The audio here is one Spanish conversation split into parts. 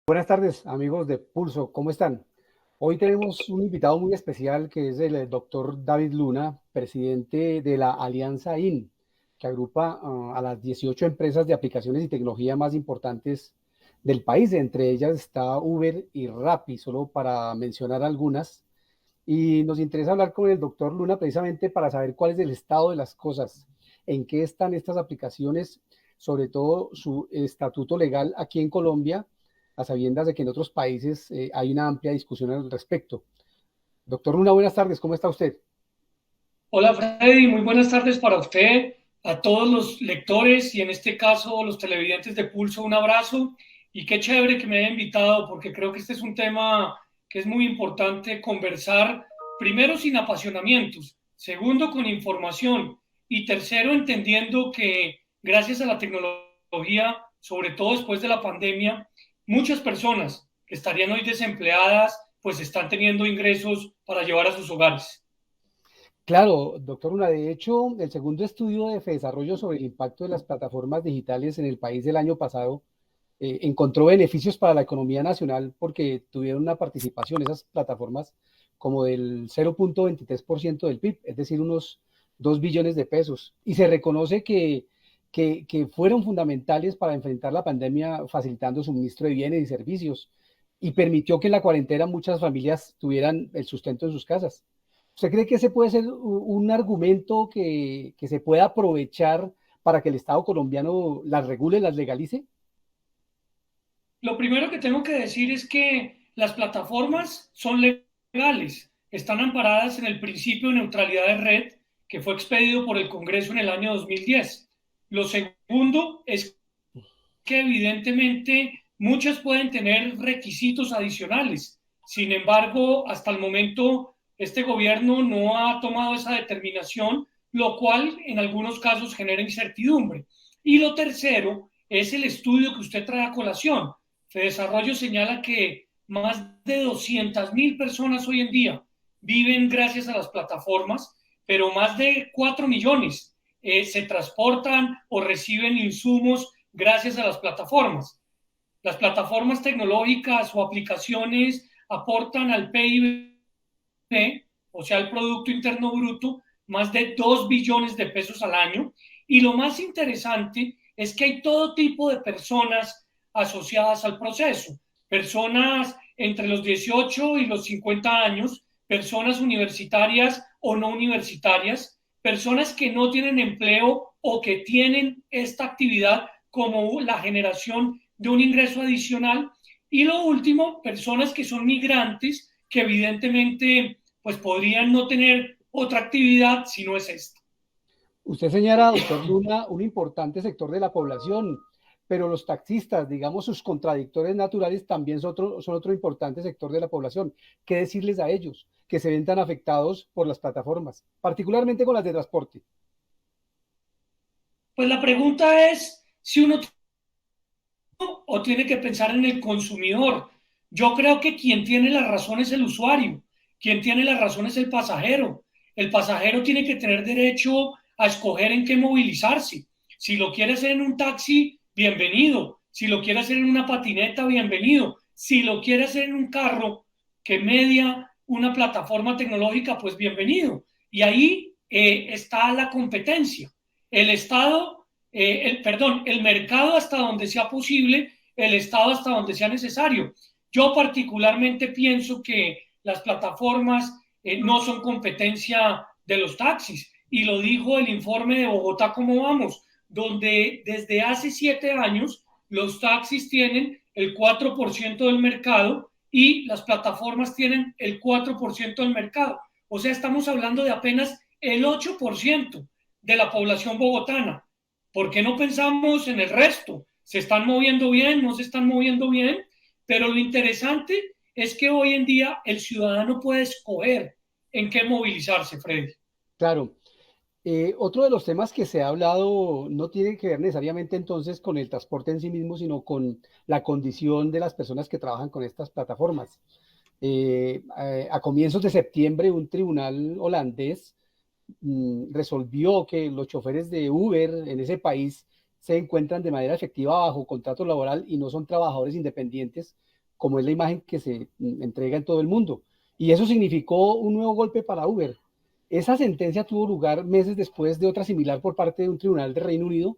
Buenas tardes, amigos de Pulso, ¿cómo están? Hoy tenemos un invitado muy especial que es el doctor David Luna, presidente de la Alianza IN, que agrupa a las 18 empresas de aplicaciones y tecnología más importantes del país. Entre ellas está Uber y Rappi, solo para mencionar algunas. Y nos interesa hablar con el doctor Luna precisamente para saber cuál es el estado de las cosas, en qué están estas aplicaciones, sobre todo su estatuto legal aquí en Colombia, a sabiendas de que en otros países hay una amplia discusión al respecto. Doctor Luna, buenas tardes, ¿cómo está usted? Hola Freddy, muy buenas tardes para usted, a todos los lectores y en este caso los televidentes de Pulso, un abrazo y qué chévere que me haya invitado porque creo que este es un tema que es muy importante conversar, primero sin apasionamientos, segundo con información y tercero entendiendo que gracias a la tecnología, sobre todo después de la pandemia, muchas personas que estarían hoy desempleadas pues están teniendo ingresos para llevar a sus hogares. Claro, doctor Luna, de hecho, el segundo estudio de desarrollo sobre el impacto de las plataformas digitales en el país del año pasado encontró beneficios para la economía nacional porque tuvieron una participación, esas plataformas, como del 0,23% del PIB, es decir, unos 2 billones de pesos. Y se reconoce que fueron fundamentales para enfrentar la pandemia, facilitando suministro de bienes y servicios, y permitió que en la cuarentena muchas familias tuvieran el sustento en sus casas. ¿Usted cree que ese puede ser un argumento que se pueda aprovechar para que el Estado colombiano las regule, las legalice? Lo primero que tengo que decir es que las plataformas son legales, están amparadas en el principio de neutralidad de red que fue expedido por el Congreso en el año 2010. Lo segundo es que evidentemente muchas pueden tener requisitos adicionales. Sin embargo, hasta el momento este gobierno no ha tomado esa determinación, lo cual en algunos casos genera incertidumbre. Y lo tercero es el estudio que usted trae a colación. Desarrollo señala que más de 200.000 personas hoy en día viven gracias a las plataformas, pero más de 4 millones se transportan o reciben insumos gracias a las plataformas. Las plataformas tecnológicas o aplicaciones aportan al PIB, o sea, al Producto Interno Bruto, más de 2 billones de pesos al año. Y lo más interesante es que hay todo tipo de personas asociadas al proceso. Personas entre los 18 y los 50 años, personas universitarias o no universitarias, personas que no tienen empleo o que tienen esta actividad como la generación de un ingreso adicional. Y lo último, personas que son migrantes, que evidentemente pues podrían no tener otra actividad si no es esta. Usted señala, doctor Luna, un importante sector de la población, pero los taxistas, digamos, sus contradictores naturales también son otro importante sector de la población. ¿Qué decirles a ellos que se ven tan afectados por las plataformas, particularmente con las de transporte? Pues la pregunta es si uno o tiene que pensar en el consumidor. Yo creo que quien tiene la razón es el usuario, quien tiene la razón es el pasajero. El pasajero tiene que tener derecho a escoger en qué movilizarse. Si lo quiere hacer en un taxi, bienvenido. Si lo quiere hacer en una patineta, bienvenido. Si lo quiere hacer en un carro que media una plataforma tecnológica, pues bienvenido. Y ahí está la competencia. El Estado el mercado hasta donde sea posible, el Estado hasta donde sea necesario. Yo particularmente pienso que las plataformas no son competencia de los taxis y lo dijo el informe de Bogotá cómo vamos, donde desde hace 7 años los taxis tienen el 4% del mercado y las plataformas tienen el 4% del mercado. O sea, estamos hablando de apenas el 8% de la población bogotana. ¿Por qué no pensamos en el resto? ¿Se están moviendo bien? ¿No se están moviendo bien? Pero lo interesante es que hoy en día el ciudadano puede escoger en qué movilizarse, Freddy. Claro. Otro de los temas que se ha hablado no tiene que ver necesariamente entonces con el transporte en sí mismo, sino con la condición de las personas que trabajan con estas plataformas. A comienzos de septiembre, un tribunal holandés resolvió que los choferes de Uber en ese país se encuentran de manera efectiva bajo contrato laboral y no son trabajadores independientes, como es la imagen que se entrega en todo el mundo. Y eso significó un nuevo golpe para Uber. Esa sentencia tuvo lugar meses después de otra similar por parte de un tribunal de Reino Unido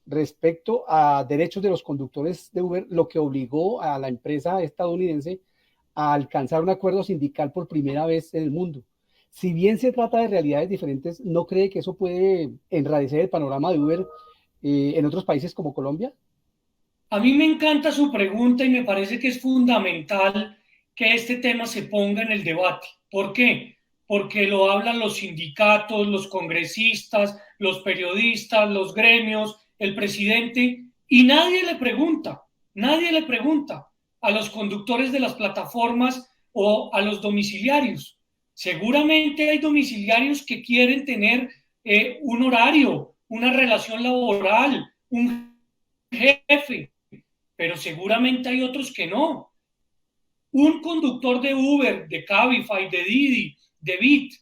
respecto a derechos de los conductores de Uber, lo que obligó a la empresa estadounidense a alcanzar un acuerdo sindical por primera vez en el mundo. Si bien se trata de realidades diferentes, ¿no cree que eso puede enrarecer el panorama de Uber en otros países como Colombia? A mí me encanta su pregunta y me parece que es fundamental que este tema se ponga en el debate. ¿Por qué? Porque lo hablan los sindicatos, los congresistas, los periodistas, los gremios, el presidente, y nadie le pregunta a los conductores de las plataformas o a los domiciliarios. Seguramente hay domiciliarios que quieren tener un horario, una relación laboral, un jefe, pero seguramente hay otros que no. Un conductor de Uber, de Cabify, de Didi, de Bit,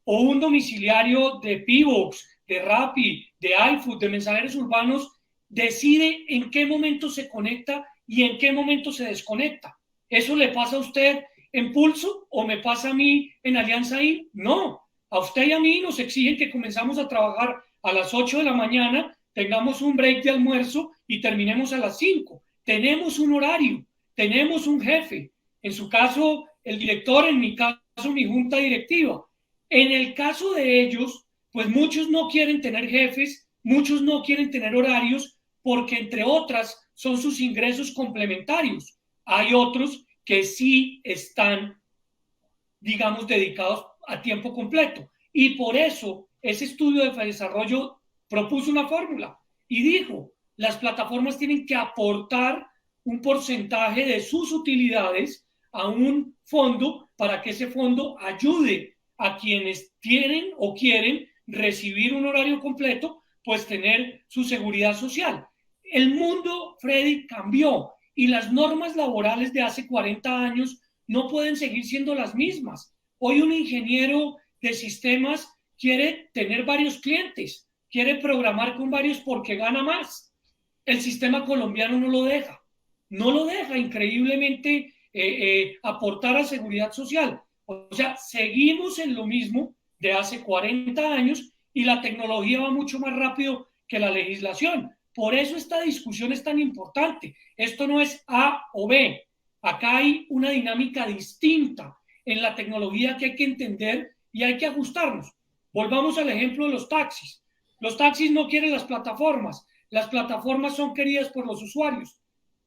o un domiciliario de Pivox, de Rappi, de iFood, de mensajeros urbanos, decide en qué momento se conecta y en qué momento se desconecta. ¿Eso le pasa a usted en Pulso o me pasa a mí en Alianza I? No, a usted y a mí nos exigen que comenzamos a trabajar a las 8 de la mañana, tengamos un break de almuerzo y terminemos a las 5. Tenemos un horario, tenemos un jefe, en su caso el director, en mi caso mi junta directiva. En el caso de ellos, pues muchos no quieren tener jefes, muchos no quieren tener horarios, porque entre otras son sus ingresos complementarios. Hay otros que sí están, digamos, dedicados a tiempo completo. Y por eso ese estudio de desarrollo propuso una fórmula y dijo, las plataformas tienen que aportar un porcentaje de sus utilidades a un fondo para que ese fondo ayude a quienes tienen o quieren recibir un horario completo, pues tener su seguridad social. El mundo, Freddy, cambió y las normas laborales de hace 40 años no pueden seguir siendo las mismas. Hoy un ingeniero de sistemas quiere tener varios clientes, quiere programar con varios porque gana más. El sistema colombiano no lo deja, no lo deja increíblemente aportar a seguridad social. O sea, seguimos en lo mismo de hace 40 años y la tecnología va mucho más rápido que la legislación. Por eso esta discusión es tan importante. Esto no es A o B. Acá hay una dinámica distinta en la tecnología que hay que entender y hay que ajustarnos. Volvamos al ejemplo de los taxis. Los taxis no quieren las plataformas son queridas por los usuarios.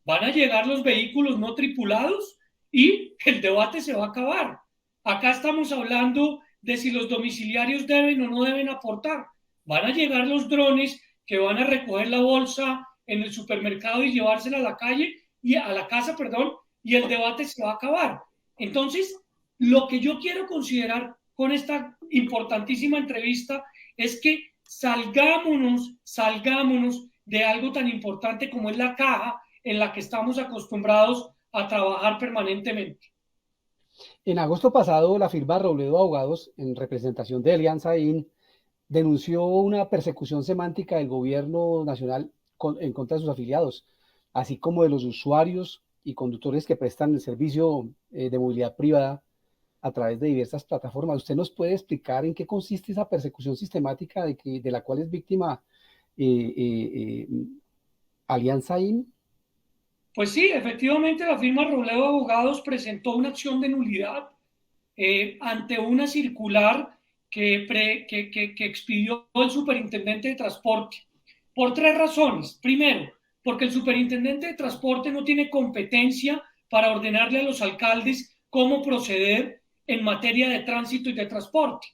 Van a llegar los vehículos no tripulados y el debate se va a acabar. Acá estamos hablando de si los domiciliarios deben o no deben aportar. Van a llegar los drones que van a recoger la bolsa en el supermercado y llevársela a la calle y a la casa, perdón, y el debate se va a acabar. Entonces, lo que yo quiero considerar con esta importantísima entrevista es que salgámonos de algo tan importante como es la caja en la que estamos acostumbrados a trabajar permanentemente. En agosto pasado, la firma Robledo Abogados, en representación de Alianza IN, denunció una persecución semántica del gobierno nacional en contra de sus afiliados, así como de los usuarios y conductores que prestan el servicio de movilidad privada a través de diversas plataformas. ¿Usted nos puede explicar en qué consiste esa persecución sistemática de la cual es víctima eh, eh, eh, Alianza IN? Pues sí, efectivamente la firma Robledo Abogados presentó una acción de nulidad ante una circular que expidió el superintendente de transporte por tres razones. Primero, porque el superintendente de transporte no tiene competencia para ordenarle a los alcaldes cómo proceder en materia de tránsito y de transporte.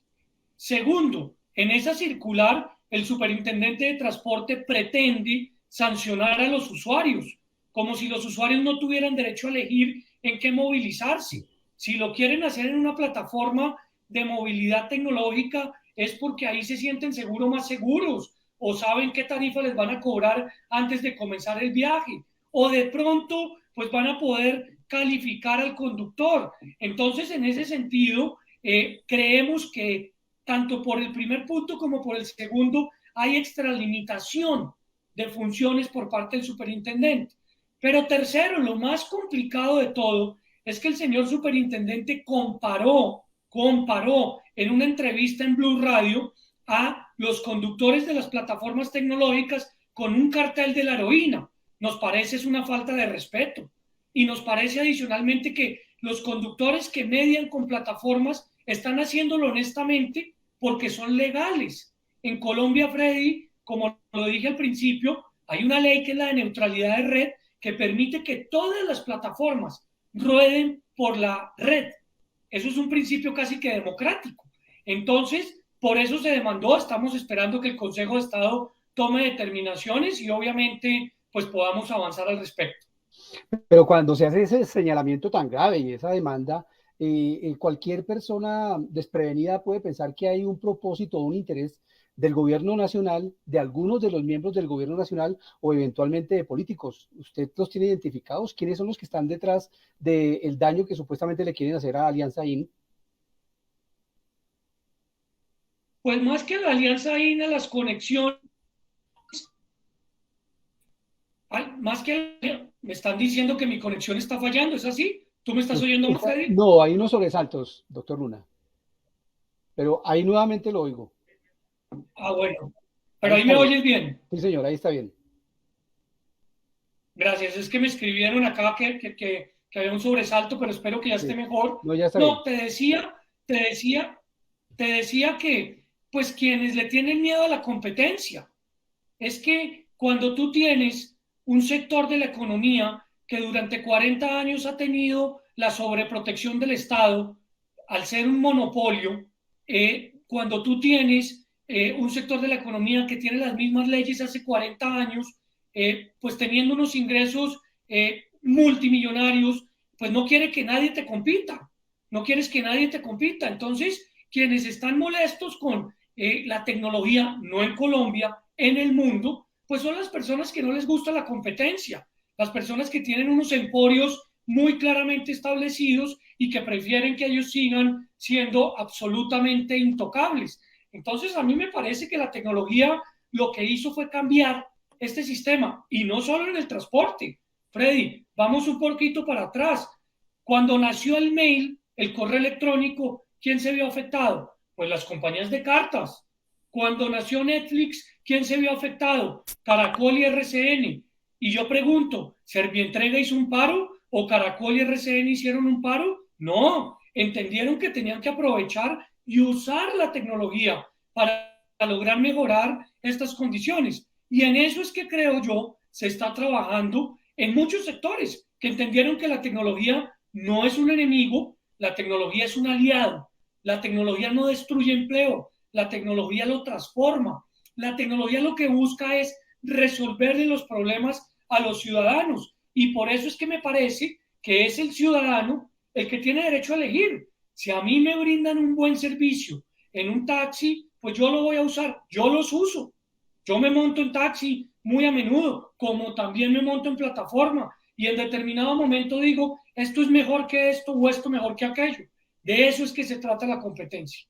Segundo, en esa circular, el superintendente de transporte pretende sancionar a los usuarios, como si los usuarios no tuvieran derecho a elegir en qué movilizarse. Si lo quieren hacer en una plataforma de movilidad tecnológica, es porque ahí se sienten seguros, más seguros, o saben qué tarifa les van a cobrar antes de comenzar el viaje, o de pronto, pues van a poder calificar al conductor. Entonces, en ese sentido, creemos que tanto por el primer punto como por el segundo hay extralimitación de funciones por parte del superintendente. Pero tercero, lo más complicado de todo es que el señor superintendente comparó en una entrevista en Blue Radio a los conductores de las plataformas tecnológicas con un cartel de la heroína. Nos parece es una falta de respeto. Y nos parece adicionalmente que los conductores que median con plataformas están haciéndolo honestamente porque son legales. En Colombia, Freddy, como lo dije al principio, hay una ley que es la de neutralidad de red que permite que todas las plataformas rueden por la red. Eso es un principio casi que democrático. Entonces, por eso se demandó, estamos esperando que el Consejo de Estado tome determinaciones y obviamente pues podamos avanzar al respecto. Pero cuando se hace ese señalamiento tan grave y esa demanda, cualquier persona desprevenida puede pensar que hay un propósito o un interés del gobierno nacional, de algunos de los miembros del gobierno nacional o eventualmente de políticos. ¿Usted los tiene identificados? ¿Quiénes son los que están detrás del daño que supuestamente le quieren hacer a Alianza IN? Pues más que la Alianza INA, las conexiones, más que me están diciendo que mi conexión está fallando, ¿es así? ¿Tú me estás oyendo, Freddy? No, hay unos sobresaltos, doctor Luna, pero ahí nuevamente lo oigo. Ah, bueno. Pero Ahí ahí está me bien. oyes bien. Sí, señor, ahí está bien. Gracias. Es que me escribieron acá que había un sobresalto, pero espero que ya esté Sí. mejor. No, ya está bien. No, te decía, te decía que, pues, quienes le tienen miedo a la competencia, es que cuando tú tienes un sector de la economía que durante 40 años ha tenido la sobreprotección del Estado, al ser un monopolio, cuando tú tienes un sector de la economía que tiene las mismas leyes hace 40 años, pues teniendo unos ingresos multimillonarios, pues no quiere que nadie te compita, no quieres que nadie te compita. Entonces, quienes están molestos con la tecnología, no en Colombia, en el mundo, pues son las personas que no les gusta la competencia, las personas que tienen unos emporios muy claramente establecidos y que prefieren que ellos sigan siendo absolutamente intocables. Entonces, a mí me parece que la tecnología lo que hizo fue cambiar este sistema, y no solo en el transporte. Freddy, vamos un poquito para atrás. Cuando nació el mail, el correo electrónico, ¿quién se vio afectado? Pues las compañías de cartas. Cuando nació Netflix, ¿quién se vio afectado? Caracol y RCN. Y yo pregunto, ¿Servientrega hizo un paro o Caracol y RCN hicieron un paro? No, entendieron que tenían que aprovechar y usar la tecnología para lograr mejorar estas condiciones. Y en eso es que creo yo se está trabajando en muchos sectores que entendieron que la tecnología no es un enemigo, la tecnología es un aliado, la tecnología no destruye empleo, la tecnología lo transforma, la tecnología lo que busca es resolverle los problemas a los ciudadanos, y por eso es que me parece que es el ciudadano el que tiene derecho a elegir. Si a mí me brindan un buen servicio en un taxi, pues yo lo voy a usar, yo los uso. Yo me monto en taxi muy a menudo, como también me monto en plataforma, y en determinado momento digo, esto es mejor que esto o esto mejor que aquello. De eso es que se trata la competencia.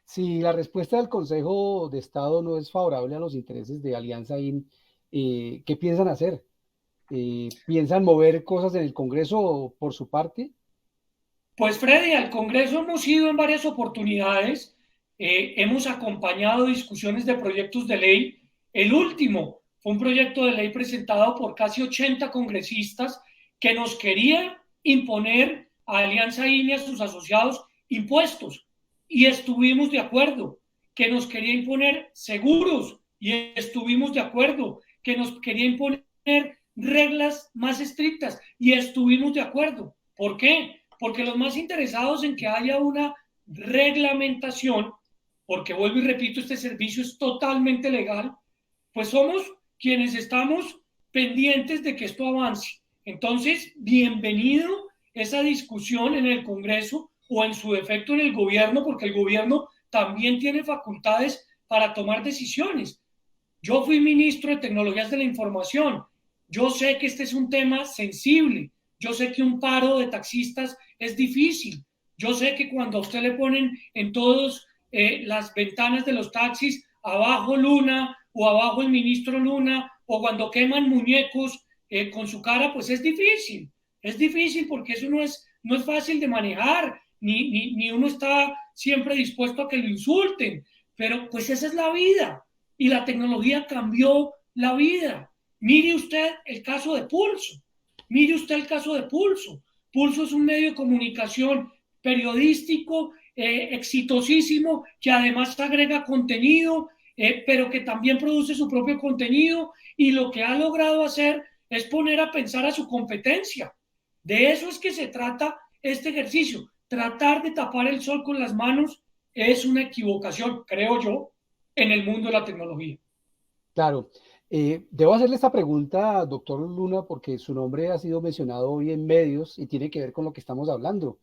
Si la respuesta del Consejo de Estado no es favorable a los intereses de Alianza IN, ¿qué piensan hacer? ¿Piensan mover cosas en el Congreso por su parte? Pues Freddy, al Congreso hemos ido en varias oportunidades, hemos acompañado discusiones de proyectos de ley. El último fue un proyecto de ley presentado por casi 80 congresistas que nos querían imponer a Alianza INE y a sus asociados impuestos, y estuvimos de acuerdo, que nos quería imponer seguros y estuvimos de acuerdo, que nos quería imponer reglas más estrictas y estuvimos de acuerdo. ¿Por qué? Porque los más interesados en que haya una reglamentación, porque vuelvo y repito, este servicio es totalmente legal, pues somos quienes estamos pendientes de que esto avance. Entonces, bienvenido esa discusión en el Congreso o en su defecto en el gobierno, porque el gobierno también tiene facultades para tomar decisiones. Yo fui ministro de Tecnologías de la Información. Yo sé que este es un tema sensible. Yo sé que un paro de taxistas es difícil. Yo sé que cuando a usted le ponen en todas las ventanas de los taxis abajo Luna o abajo el ministro Luna, o cuando queman muñecos con su cara, pues es difícil porque eso no es fácil de manejar, ni uno está siempre dispuesto a que lo insulten, pero pues esa es la vida y la tecnología cambió la vida. Mire usted el caso de Pulso, mire usted el caso de Pulso. Pulso es un medio de comunicación periodístico exitosísimo que además agrega contenido, pero que también produce su propio contenido y lo que ha logrado hacer es poner a pensar a su competencia. De eso es que se trata este ejercicio. Tratar de tapar el sol con las manos es una equivocación, creo yo, en el mundo de la tecnología. Claro. Debo hacerle esta pregunta, doctor Luna, porque su nombre ha sido mencionado hoy en medios y tiene que ver con lo que estamos hablando.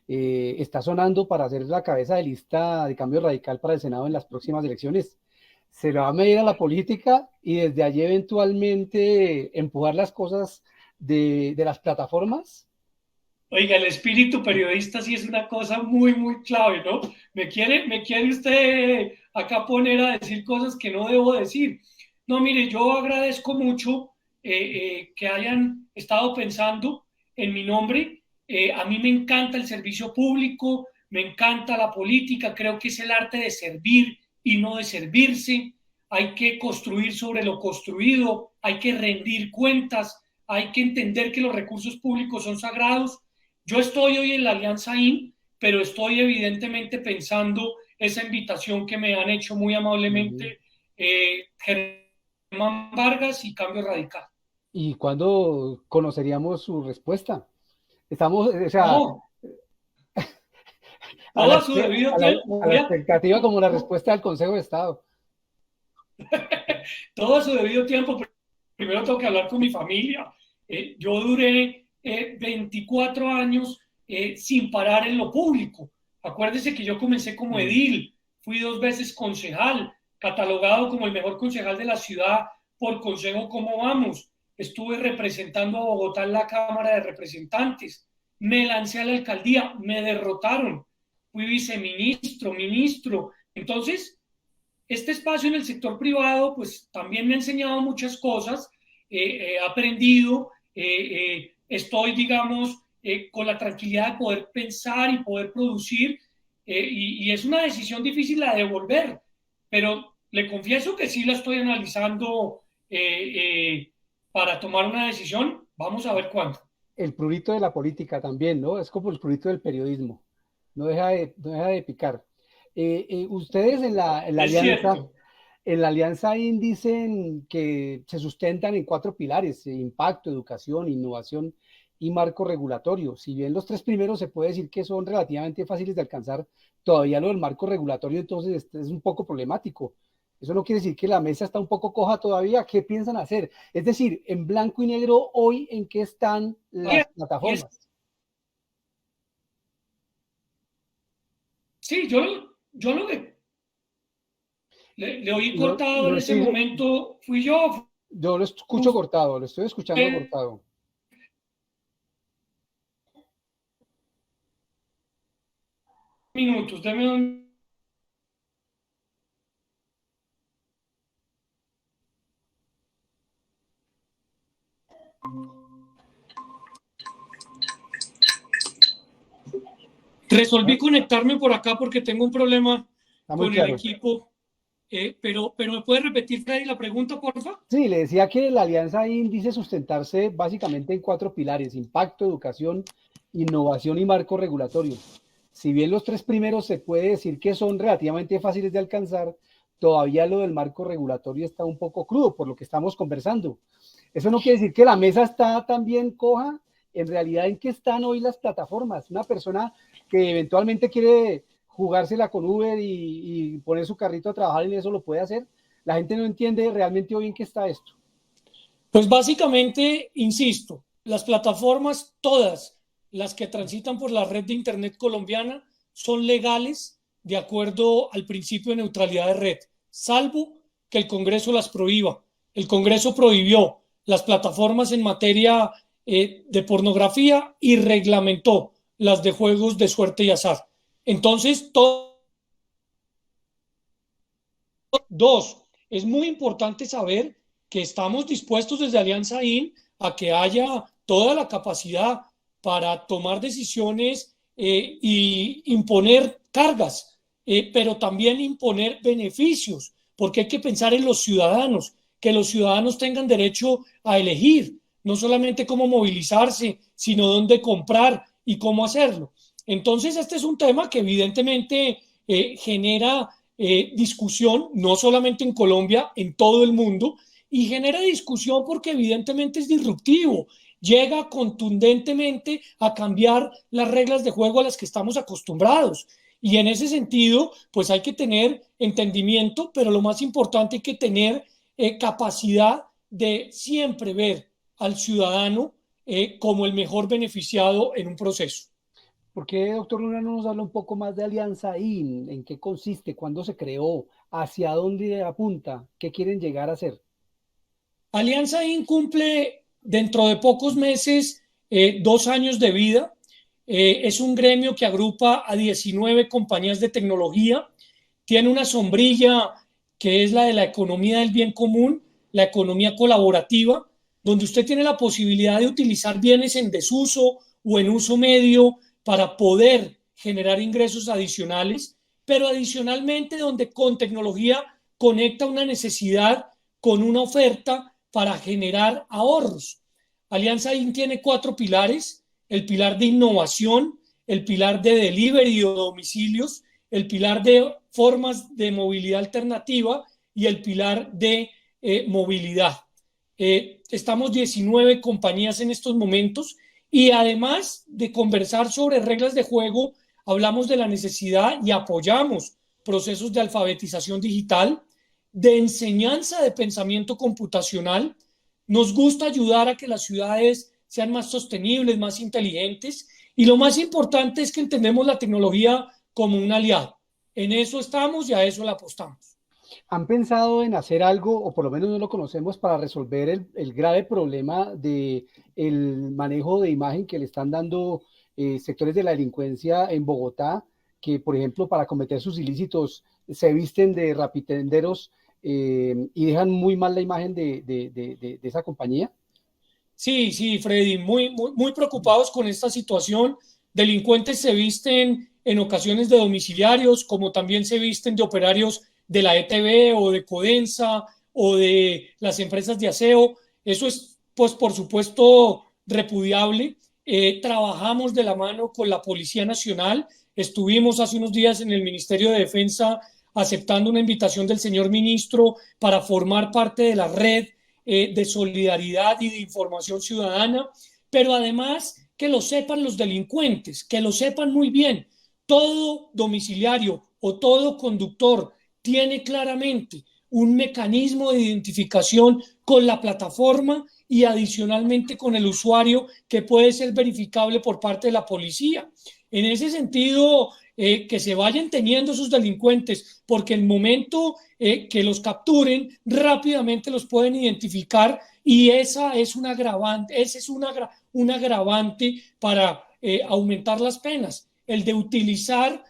Está sonando para ser la cabeza de lista de cambio radical para el Senado en las próximas elecciones. ¿Se le va a medir a la política y desde allí eventualmente empujar las cosas de las plataformas? Oiga, el espíritu periodista sí es una cosa muy clave, ¿no? Me quiere usted acá poner a decir cosas que no debo decir. No, mire, yo agradezco mucho que hayan estado pensando en mi nombre. A mí me encanta el servicio público, me encanta la política, creo que es el arte de servir y no de servirse. Hay que construir sobre lo construido, hay que rendir cuentas, hay que entender que los recursos públicos son sagrados. Yo estoy hoy en la Alianza IN, pero estoy evidentemente pensando esa invitación que me han hecho muy amablemente Germán Vargas y Cambio Radical. ¿Y cuándo conoceríamos su respuesta? Estamos, o sea, No, todo a su debido a tiempo. la expectativa como la respuesta del Consejo de Estado. Todo a su debido tiempo. Primero tengo que hablar con mi familia. Yo duré 24 años sin parar en lo público. Acuérdese que yo comencé como edil, fui 2 veces concejal, catalogado como el mejor concejal de la ciudad por Consejo Cómo Vamos. Estuve representando a Bogotá en la Cámara de Representantes. Me lancé a la alcaldía, me derrotaron. Fui viceministro, ministro. Entonces, este espacio en el sector privado, pues también me ha enseñado muchas cosas, he aprendido, estoy, digamos, con la tranquilidad de poder pensar y poder producir, y es una decisión difícil la de volver, pero le confieso que sí la estoy analizando para tomar una decisión, vamos a ver cuándo. El prurito de la política también, ¿no? Es como el prurito del periodismo. No deja de picar. Ustedes Es cierto. en la alianza IN dicen que se sustentan en 4 pilares: impacto, educación, innovación y marco regulatorio. Si bien los 3 primeros se puede decir que son relativamente fáciles de alcanzar, todavía lo del marco regulatorio entonces es un poco problemático. Eso no quiere decir que la mesa está un poco coja todavía. ¿Qué piensan hacer? Es decir, en blanco y negro hoy, ¿en qué están las Y es, plataformas? sí, yo lo que le oí Lo, cortado lo en ese estoy, momento, fui yo, yo lo escucho cortado, lo estoy escuchando usted, cortado. minutos, deme un... Resolví ¿No? conectarme por acá porque tengo un problema Está muy con el claro. equipo, pero ¿me puede repetir, Freddy, la pregunta, porfa? Sí, le decía que la alianza IN dice sustentarse básicamente en 4 pilares: impacto, educación, innovación y marco regulatorio. Si bien los 3 primeros se puede decir que son relativamente fáciles de alcanzar, todavía lo del marco regulatorio está un poco crudo por lo que estamos conversando. Eso no quiere decir que la mesa está también coja. En realidad, ¿en qué están hoy las plataformas? Una persona que eventualmente quiere jugársela con Uber y poner su carrito a trabajar en eso lo puede hacer. La gente no entiende realmente hoy en qué está esto. Pues básicamente, insisto, las plataformas, todas las que transitan por la red de Internet colombiana, son legales de acuerdo al principio de neutralidad de red, salvo que el Congreso las prohíba. El Congreso prohibió las plataformas en materia de pornografía y reglamentó las de juegos de suerte y azar. Entonces, dos, es muy importante saber que estamos dispuestos desde Alianza IN a que haya toda la capacidad para tomar decisiones y imponer cargas, pero también imponer beneficios, porque hay que pensar en los ciudadanos, que los ciudadanos tengan derecho a elegir, no solamente cómo movilizarse, sino dónde comprar y cómo hacerlo. Entonces, este es un tema que evidentemente genera discusión, no solamente en Colombia, en todo el mundo, y genera discusión porque evidentemente es disruptivo, llega contundentemente a cambiar las reglas de juego a las que estamos acostumbrados. Y en ese sentido, pues hay que tener entendimiento, pero lo más importante hay que tener capacidad de siempre ver al ciudadano como el mejor beneficiado en un proceso. ¿Por qué, doctor Luna, no nos habla un poco más de Alianza IN? ¿En qué consiste? ¿Cuándo se creó? ¿Hacia dónde apunta? ¿Qué quieren llegar a ser? Alianza incumple dentro de pocos meses 2 años de vida. Es un gremio que agrupa a 19 compañías de tecnología. Tiene una sombrilla que es la de la economía del bien común, la economía colaborativa, donde usted tiene la posibilidad de utilizar bienes en desuso o en uso medio para poder generar ingresos adicionales, pero adicionalmente donde con tecnología conecta una necesidad con una oferta para generar ahorros. Alianza IN tiene 4 pilares: el pilar de innovación, el pilar de delivery o domicilios, el pilar de formas de movilidad alternativa y el pilar de movilidad. Estamos 19 compañías en estos momentos y además de conversar sobre reglas de juego, hablamos de la necesidad y apoyamos procesos de alfabetización digital, de enseñanza de pensamiento computacional. Nos gusta ayudar a que las ciudades sean más sostenibles, más inteligentes, y lo más importante es que entendemos la tecnología como un aliado. En eso estamos y a eso le apostamos. ¿Han pensado en hacer algo, o por lo menos no lo conocemos, para resolver el grave problema de el manejo de imagen que le están dando sectores de la delincuencia en Bogotá, que por ejemplo para cometer sus ilícitos se visten de rapitenderos y dejan muy mal la imagen de esa compañía? Sí, sí, Freddy, muy preocupados con esta situación. Delincuentes se visten en ocasiones de domiciliarios, como también se visten de operarios de la ETB o de Codensa o de las empresas de aseo. Eso es, pues, por supuesto, repudiable. Trabajamos de la mano con la Policía Nacional. Estuvimos hace unos días en el Ministerio de Defensa aceptando una invitación del señor ministro para formar parte de la red de solidaridad y de información ciudadana, pero además que lo sepan los delincuentes, que lo sepan muy bien. Todo domiciliario o todo conductor tiene claramente un mecanismo de identificación con la plataforma y adicionalmente con el usuario que puede ser verificable por parte de la policía. En ese sentido, que se vayan teniendo esos delincuentes, porque el momento que los capturen, rápidamente los pueden identificar y esa es una agravante, un agravante para aumentar las penas, el de utilizar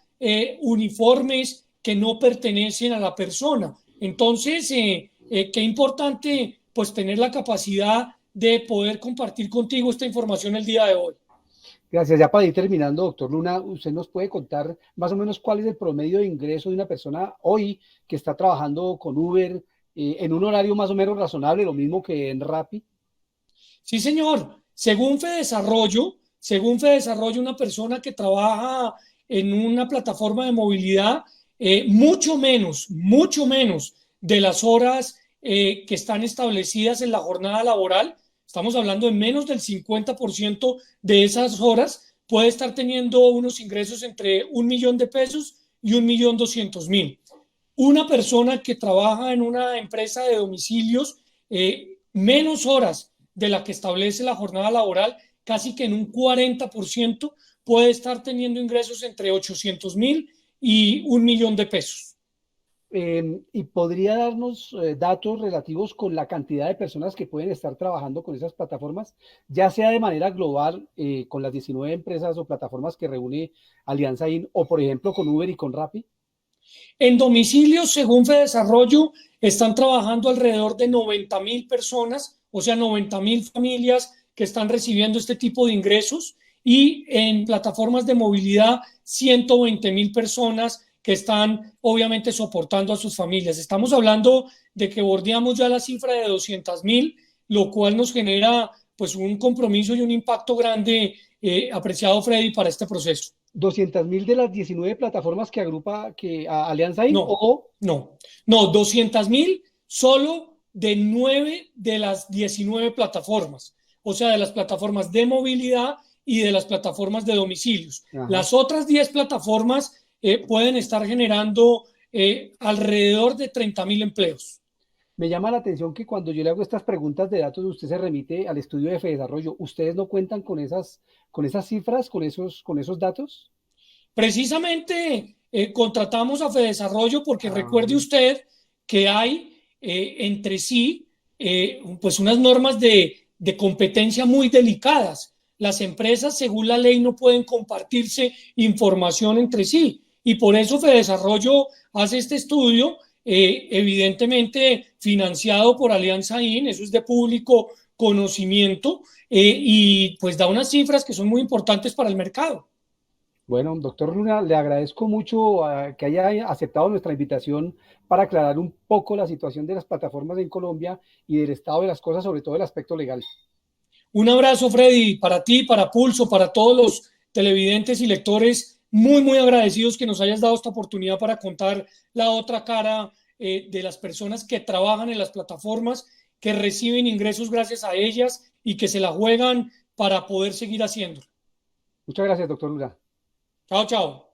uniformes que no pertenecen a la persona. Entonces, qué importante pues tener la capacidad de poder compartir contigo esta información el día de hoy. Gracias. Ya para ir terminando, doctor Luna, ¿usted nos puede contar más o menos cuál es el promedio de ingreso de una persona hoy que está trabajando con Uber en un horario más o menos razonable, lo mismo que en Rappi? Sí, señor. Según Fedesarrollo, una persona que trabaja en una plataforma de movilidad, mucho menos de las horas que están establecidas en la jornada laboral, estamos hablando de menos del 50% de esas horas, puede estar teniendo unos ingresos entre 1 millón de pesos y 1.200.000. Una persona que trabaja en una empresa de domicilios, menos horas de la que establece la jornada laboral, casi que en un 40%, puede estar teniendo ingresos entre 800.000 y 1 millón de pesos. ¿Y podría darnos datos relativos con la cantidad de personas que pueden estar trabajando con esas plataformas, ya sea de manera global con las 19 empresas o plataformas que reúne Alianza IN, o por ejemplo con Uber y con Rappi? En domicilios, según Fedesarrollo, están trabajando alrededor de 90.000 personas o sea, 90.000 familias que están recibiendo este tipo de ingresos, y en plataformas de movilidad 120.000 personas que están obviamente soportando a sus familias. Estamos hablando de que bordeamos ya la cifra de 200.000, lo cual nos genera pues un compromiso y un impacto grande, apreciado Freddy, para este proceso. 200.000 de las 19 plataformas que agrupa Alianza IN, No, no, 200.000 solo de 9 de las 19 plataformas, o sea, de las plataformas de movilidad y de las plataformas de domicilios. Ajá. Las otras 10 plataformas pueden estar generando alrededor de 30.000 empleos. Me llama la atención que cuando yo le hago estas preguntas de datos, usted se remite al estudio de Fedesarrollo. ¿Ustedes no cuentan con esas cifras, con esos datos? Precisamente contratamos a Fedesarrollo porque recuerde usted que hay entre sí pues unas normas de competencia muy delicadas. Las empresas, según la ley, no pueden compartirse información entre sí, y por eso Fedesarrollo hace este estudio, evidentemente financiado por Alianza IN, eso es de público conocimiento, y pues da unas cifras que son muy importantes para el mercado. Bueno, doctor Luna, le agradezco mucho que haya aceptado nuestra invitación para aclarar un poco la situación de las plataformas en Colombia y del estado de las cosas, sobre todo el aspecto legal. Un abrazo, Freddy, para ti, para Pulso, para todos los televidentes y lectores, muy, muy agradecidos que nos hayas dado esta oportunidad para contar la otra cara de las personas que trabajan en las plataformas, que reciben ingresos gracias a ellas y que se la juegan para poder seguir haciendo. Muchas gracias, doctor Luna. Chao, chao.